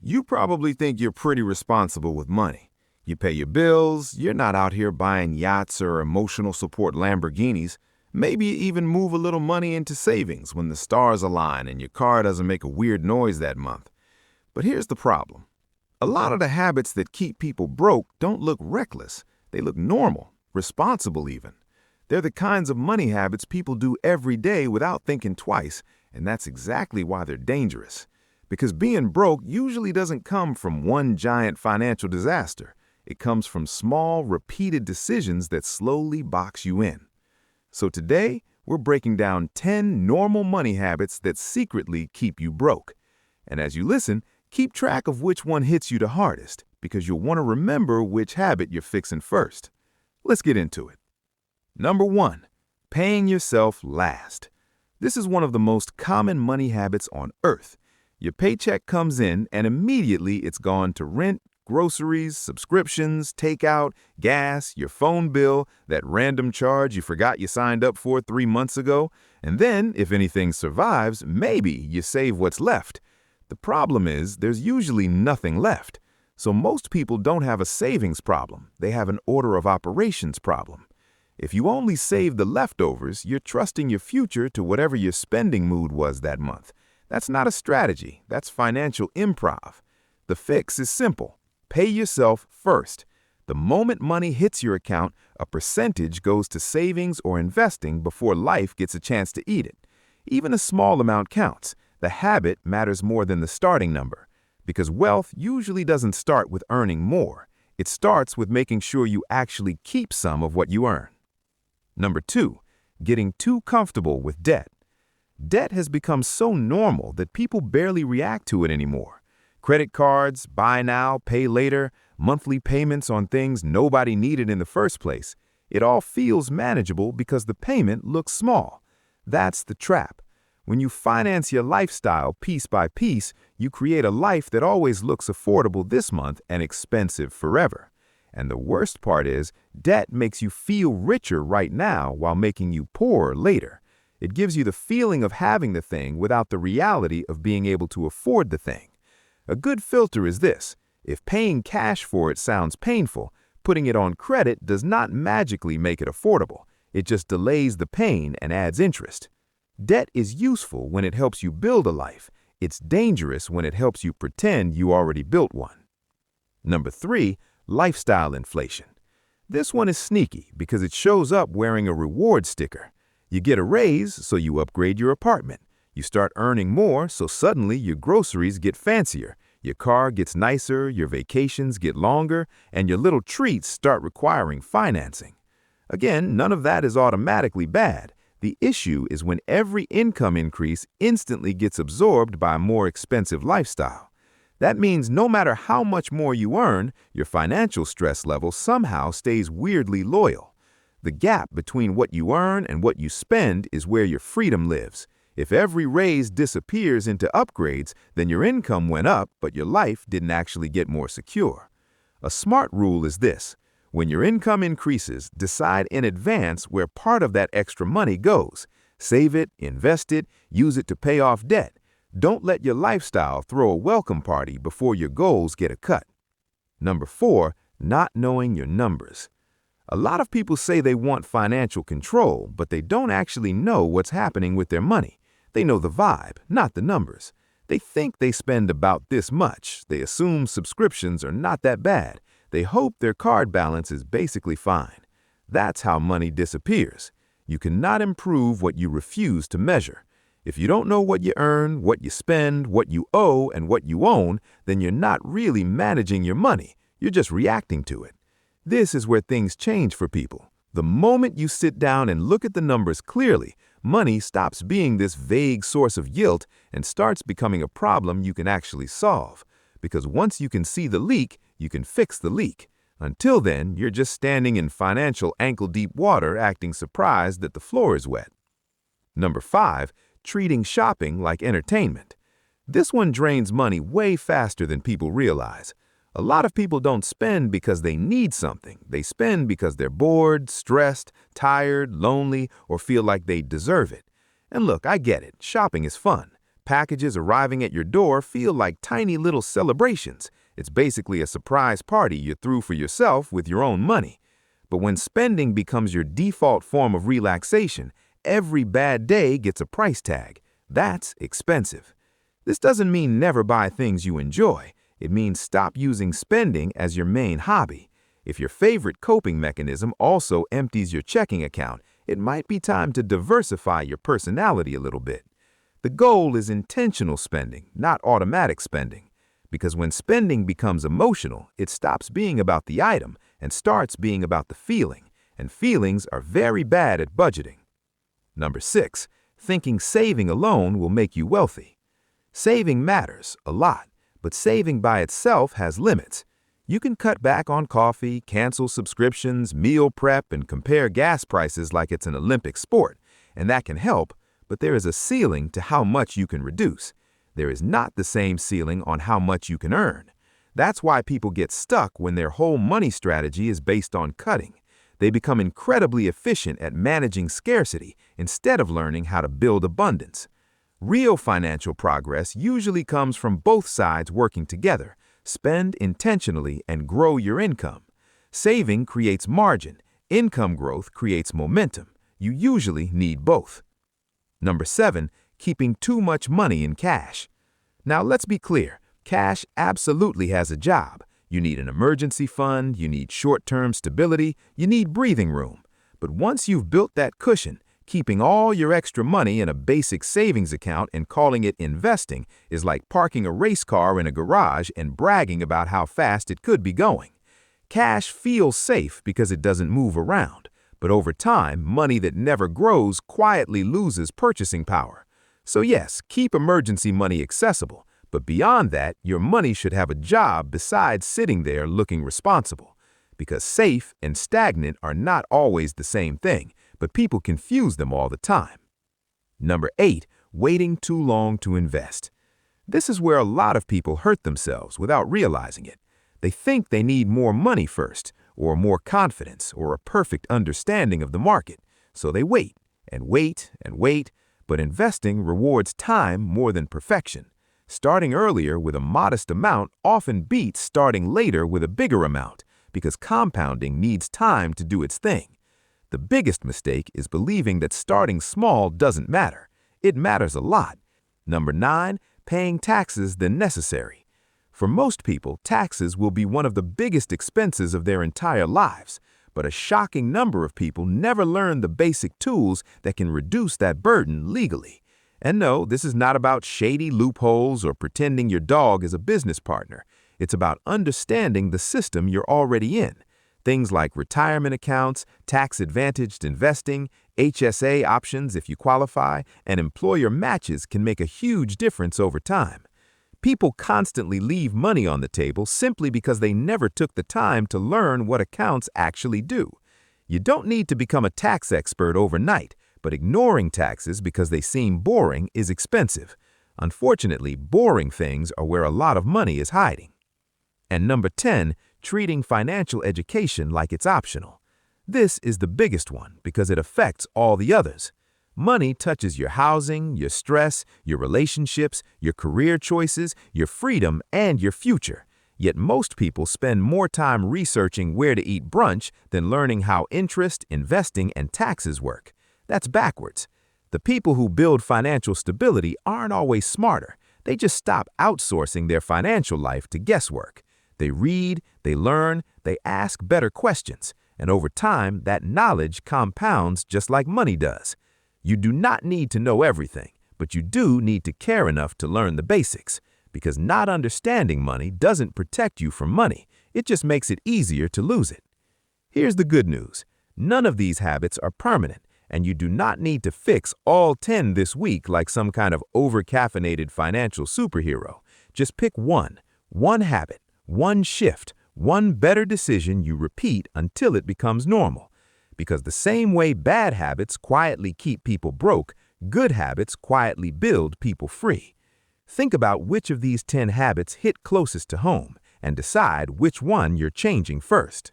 You probably think you're pretty responsible with money. You pay your bills, you're not out here buying yachts or emotional support Lamborghinis. Maybe you even move a little money into savings when the stars align and your car doesn't make a weird noise that month. But here's the problem. A lot of the habits that keep people broke don't look reckless. They look normal, responsible even. They're the kinds of money habits people do every day without thinking twice, and that's exactly why they're dangerous. Because being broke usually doesn't come from one giant financial disaster. It comes from small, repeated decisions that slowly box you in. So today, we're breaking down 10 normal money habits that secretly keep you broke. And as you listen, keep track of which one hits you the hardest, because you'll want to remember which habit you're fixing first. Let's get into it. Number 1, paying yourself last. This is one of the most common money habits on earth. Your paycheck comes in and immediately it's gone to rent, groceries, subscriptions, takeout, gas, your phone bill, that random charge you forgot you signed up for 3 months ago, and then, if anything survives, maybe you save what's left. The problem is there's usually nothing left. So most people don't have a savings problem. They have an order of operations problem. If you only save the leftovers, you're trusting your future to whatever your spending mood was that month. That's not a strategy. That's financial improv. The fix is simple. Pay yourself first. The moment money hits your account, a percentage goes to savings or investing before life gets a chance to eat it. Even a small amount counts. The habit matters more than the starting number, because wealth usually doesn't start with earning more. It starts with making sure you actually keep some of what you earn. Number 2, getting too comfortable with debt. Debt has become so normal that people barely react to it anymore. Credit cards, buy now, pay later, monthly payments on things nobody needed in the first place. It all feels manageable because the payment looks small. That's the trap. When you finance your lifestyle piece by piece, you create a life that always looks affordable this month and expensive forever. And the worst part is, debt makes you feel richer right now while making you poorer later. It gives you the feeling of having the thing without the reality of being able to afford the thing. A good filter is this: if paying cash for it sounds painful, putting it on credit does not magically make it affordable. It just delays the pain and adds interest. Debt is useful when it helps you build a life. It's dangerous when it helps you pretend you already built one. Number 3, lifestyle inflation. This one is sneaky because it shows up wearing a reward sticker. You get a raise, so you upgrade your apartment. You start earning more, so suddenly your groceries get fancier. Your car gets nicer, your vacations get longer, and your little treats start requiring financing. Again, none of that is automatically bad. The issue is when every income increase instantly gets absorbed by a more expensive lifestyle. That means no matter how much more you earn, your financial stress level somehow stays weirdly loyal. The gap between what you earn and what you spend is where your freedom lives. If every raise disappears into upgrades, then your income went up, but your life didn't actually get more secure. A smart rule is this: when your income increases, decide in advance where part of that extra money goes. Save it, invest it, use it to pay off debt. Don't let your lifestyle throw a welcome party before your goals get a cut. Number 4, not knowing your numbers. A lot of people say they want financial control, but they don't actually know what's happening with their money. They know the vibe, not the numbers. They think they spend about this much. They assume subscriptions are not that bad. They hope their card balance is basically fine. That's how money disappears. You cannot improve what you refuse to measure. If you don't know what you earn, what you spend, what you owe, and what you own, then you're not really managing your money. You're just reacting to it. This is where things change for people. The moment you sit down and look at the numbers clearly, money stops being this vague source of guilt and starts becoming a problem you can actually solve. Because once you can see the leak, you can fix the leak. Until then, you're just standing in financial ankle-deep water acting surprised that the floor is wet. Number 5, treating shopping like entertainment. This one drains money way faster than people realize. A lot of people don't spend because they need something. They spend because they're bored, stressed, tired, lonely, or feel like they deserve it. And look, I get it. Shopping is fun. packages arriving at your door feel like tiny little celebrations. It's basically a surprise party you threw for yourself with your own money. But when spending becomes your default form of relaxation, every bad day gets a price tag. That's expensive. This doesn't mean never buy things you enjoy. It means stop using spending as your main hobby. If your favorite coping mechanism also empties your checking account, it might be time to diversify your personality a little bit. The goal is intentional spending, not automatic spending. Because when spending becomes emotional, it stops being about the item and starts being about the feeling, and feelings are very bad at budgeting. Number 6, thinking saving alone will make you wealthy. Saving matters a lot, but saving by itself has limits. You can cut back on coffee, cancel subscriptions, meal prep, and compare gas prices like it's an Olympic sport, and that can help, but there is a ceiling to how much you can reduce. There is not the same ceiling on how much you can earn. That's why people get stuck when their whole money strategy is based on cutting. They become incredibly efficient at managing scarcity instead of learning how to build abundance. Real financial progress usually comes from both sides working together. Spend intentionally and grow your income. Saving creates margin. Income growth creates momentum. You usually need both. Number 7, keeping too much money in cash. Now let's be clear, cash absolutely has a job. You need an emergency fund, you need short-term stability, you need breathing room. But once you've built that cushion, keeping all your extra money in a basic savings account and calling it investing is like parking a race car in a garage and bragging about how fast it could be going. Cash feels safe because it doesn't move around, but over time, money that never grows quietly loses purchasing power. So yes, keep emergency money accessible, but beyond that, your money should have a job besides sitting there looking responsible. Because safe and stagnant are not always the same thing, but people confuse them all the time. Number 8, waiting too long to invest. This is where a lot of people hurt themselves without realizing it. They think they need more money first, or more confidence, or a perfect understanding of the market. So they wait, and wait, and wait, but investing rewards time more than perfection. Starting earlier with a modest amount often beats starting later with a bigger amount, because compounding needs time to do its thing. The biggest mistake is believing that starting small doesn't matter. It matters a lot. Number 9, paying taxes than necessary. For most people, taxes will be one of the biggest expenses of their entire lives, but a shocking number of people never learn the basic tools that can reduce that burden legally. And no, this is not about shady loopholes or pretending your dog is a business partner. It's about understanding the system you're already in. Things like retirement accounts, tax-advantaged investing, HSA options if you qualify, and employer matches can make a huge difference over time. People constantly leave money on the table simply because they never took the time to learn what accounts actually do. You don't need to become a tax expert overnight, but ignoring taxes because they seem boring is expensive. Unfortunately, boring things are where a lot of money is hiding. And number 10, treating financial education like it's optional. This is the biggest one because it affects all the others. Money touches your housing, your stress, your relationships, your career choices, your freedom, and your future. Yet most people spend more time researching where to eat brunch than learning how interest, investing, and taxes work. That's backwards. The people who build financial stability aren't always smarter. They just stop outsourcing their financial life to guesswork. They read, they learn, they ask better questions, and over time, that knowledge compounds just like money does. You do not need to know everything, but you do need to care enough to learn the basics, because not understanding money doesn't protect you from money. It just makes it easier to lose it. Here's the good news. None of these habits are permanent, and you do not need to fix all 10 this week like some kind of over-caffeinated financial superhero. Just pick one habit, one shift, one better decision you repeat until it becomes normal. Because the same way bad habits quietly keep people broke, good habits quietly build people free. Think about which of these 10 habits hit closest to home and decide which one you're changing first.